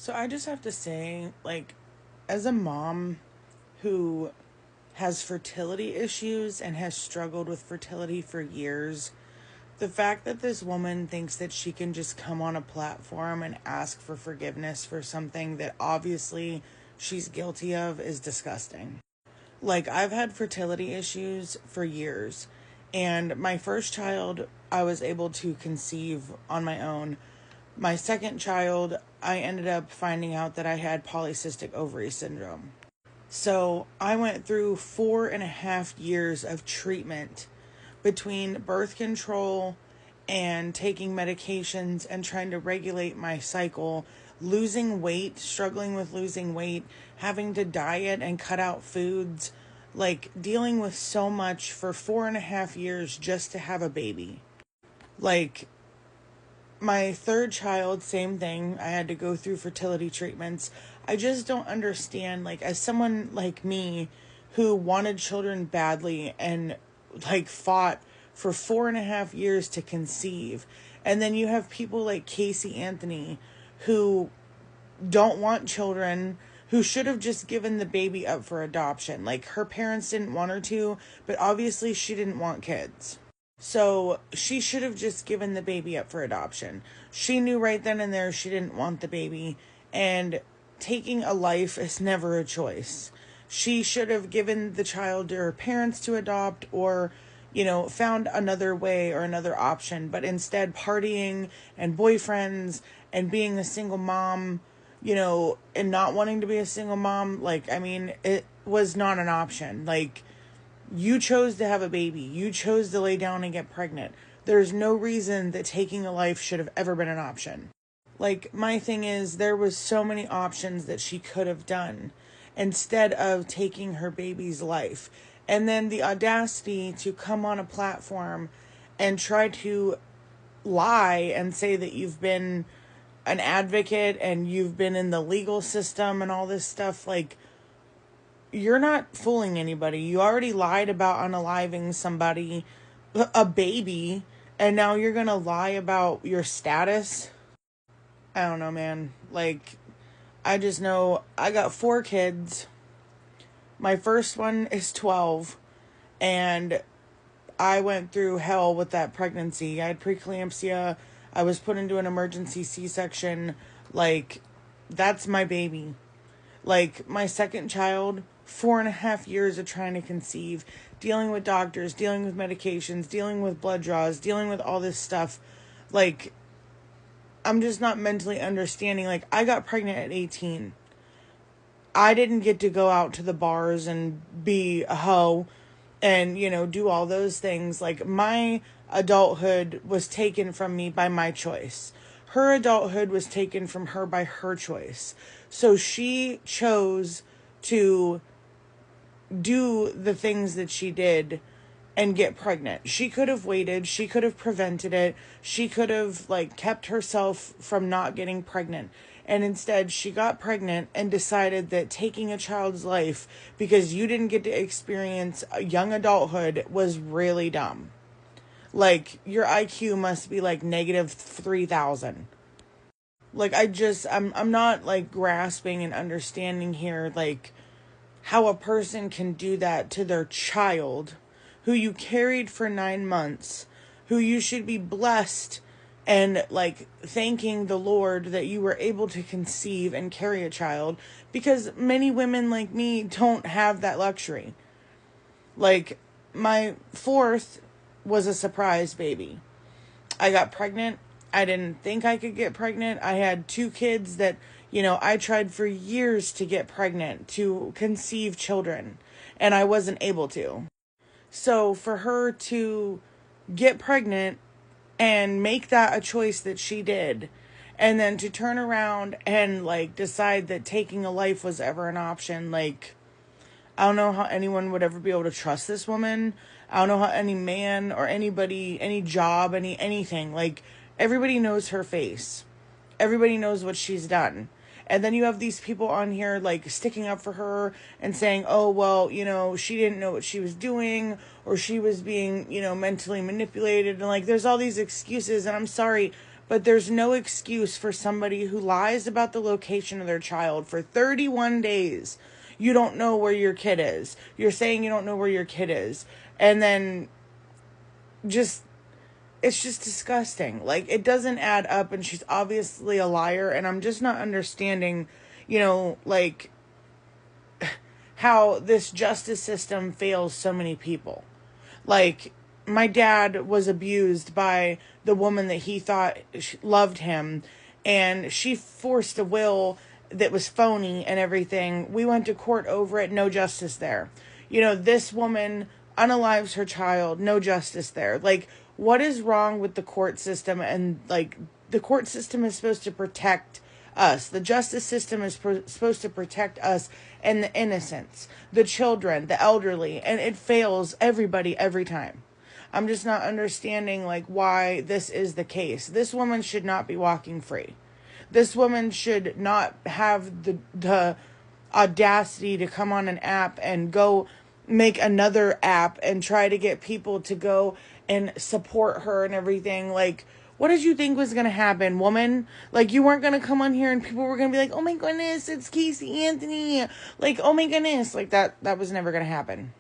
So I just have to say, like, as a mom who has fertility issues and has struggled with fertility for years, the fact that this woman thinks that she can just come on a platform and ask for forgiveness for something that obviously she's guilty of is disgusting. Like, I've had fertility issues for years, and my first child, I was able to conceive on my own. My second child, I ended up finding out that I had polycystic ovary syndrome. So I went through 4.5 years of treatment between birth control and taking medications and trying to regulate my cycle, losing weight, struggling with losing weight, having to diet and cut out foods, like dealing with so much for 4.5 years just to have a baby. Like, my third child, same thing. I had to go through fertility treatments. I just don't understand, like, as someone like me who wanted children badly and, like, fought for 4.5 years to conceive. And then you have people like Casey Anthony who don't want children, who should have just given the baby up for adoption. Like, her parents didn't want her to, but obviously she didn't want kids. So she should have just given the baby up for adoption. She knew right then and there she didn't want the baby, and taking a life is never a choice. She should have given the child to her parents to adopt, or, found another way or another option, but instead partying and boyfriends and being a single mom, and not wanting to be a single mom. Like, I mean, it was not an option. Like, you chose to have a baby. You chose to lay down and get pregnant. There's no reason that taking a life should have ever been an option. Like, my thing is, there was so many options that she could have done instead of taking her baby's life. And then the audacity to come on a platform and try to lie and say that you've been an advocate and you've been in the legal system and all this stuff. Like, you're not fooling anybody. You already lied about unaliving somebody, a baby, and now you're gonna lie about your status. I don't know, man. Like, I just know I got 4 kids. My first one is 12, and I went through hell with that pregnancy. I had preeclampsia. I was put into an emergency C-section. Like, that's my baby. Like, my second child, 4.5 years of trying to conceive, dealing with doctors, dealing with medications, dealing with blood draws, dealing with all this stuff. Like, I'm just not mentally understanding. Like, I got pregnant at 18. I didn't get to go out to the bars and be a hoe and, do all those things. Like, my adulthood was taken from me by my choice. Her adulthood was taken from her by her choice. So she chose to do the things that she did and get pregnant. She could have waited. She could have prevented it. She could have, like, kept herself from not getting pregnant. And instead, she got pregnant and decided that taking a child's life because you didn't get to experience young adulthood was really dumb. Like, your IQ must be like negative 3,000. Like, I'm not, like, grasping and understanding here, like, how a person can do that to their child who you carried for 9 months, who you should be blessed and, like, thanking the Lord that you were able to conceive and carry a child, because many women like me don't have that luxury. Like, my fourth was a surprise baby. I got pregnant. I didn't think I could get pregnant. I had 2 kids that, I tried for years to get pregnant, to conceive children, and I wasn't able to. So for her to get pregnant and make that a choice that she did, and then to turn around and, like, decide that taking a life was ever an option, like, I don't know how anyone would ever be able to trust this woman. I don't know how any man or anybody, any job, anything, like, everybody knows her face. Everybody knows what she's done. And then you have these people on here, like, sticking up for her and saying, oh, well, she didn't know what she was doing, or she was being, mentally manipulated. And, like, there's all these excuses. And I'm sorry, but there's no excuse for somebody who lies about the location of their child for 31 days. You don't know where your kid is. You're saying you don't know where your kid is. And then just, it's just disgusting. Like, it doesn't add up, and she's obviously a liar, and I'm just not understanding, like, how this justice system fails so many people. Like, my dad was abused by the woman that he thought loved him, and she forced a will that was phony and everything. We went to court over it, no justice there. This woman unalives her child, no justice there. Like, what is wrong with the court system? And, like, the court system is supposed to protect us. The justice system is supposed to protect us and the innocents, the children, the elderly, and it fails everybody every time. I'm just not understanding, like, why this is the case. This woman should not be walking free. This woman should not have the audacity to come on an app and go make another app and try to get people to go and support her and everything. Like, what did you think was going to happen, woman? Like, you weren't going to come on here and people were going to be like, oh my goodness, it's Casey Anthony. Like, oh my goodness. Like, that was never going to happen.